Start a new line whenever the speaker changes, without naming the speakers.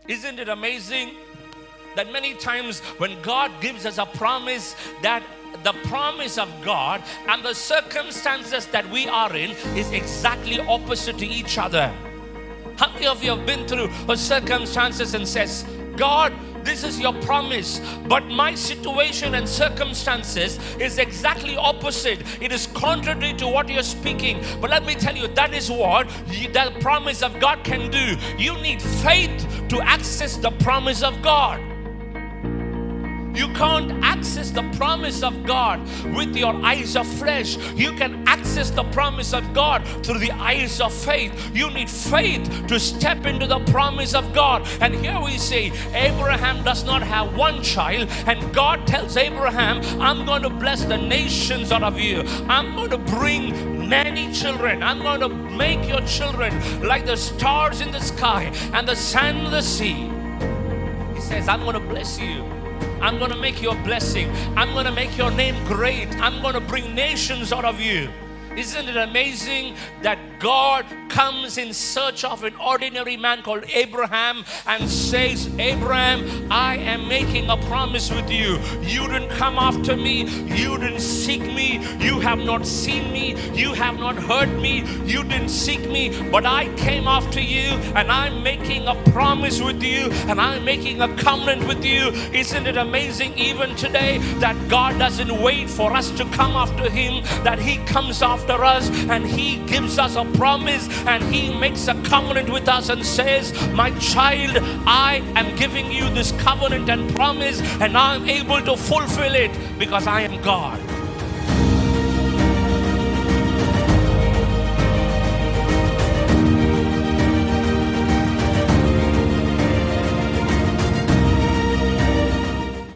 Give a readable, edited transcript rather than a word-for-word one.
Isn't it amazing that many times when God gives us a promise, that the promise of God and the circumstances that we are in is exactly opposite to each other? How many of you have been through circumstances and says, God, this is your promise, but my situation and circumstances is exactly opposite. It is contrary to what you're speaking. But let me tell you, that is what the promise of God can do. You need faith to access the promise of God. You can't access the promise of God with your eyes of flesh. You can access the promise of God through the eyes of faith. You need faith to step into the promise of God. And here we say, Abraham does not have one child, and God tells Abraham, I'm going to bless the nations out of you. I'm going to bring many children. I'm going to make your children like the stars in the sky and the sand of the sea. He says, I'm going to bless you. I'm going to make you a blessing. I'm going to make your name great. I'm going to bring nations out of you. Isn't it amazing that God comes in search of an ordinary man called Abraham and says, Abraham, I am making a promise with you. You didn't come after me. You didn't seek me. You have not seen me. You have not heard me. You didn't seek me. But I came after you, and I'm making a promise with you, and I'm making a covenant with you. Isn't it amazing even today that God doesn't wait for us to come after Him, that He comes after us and He gives us a promise, and He makes a covenant with us and says, my child, I am giving you this covenant and promise, and I'm able to fulfill it because I am God.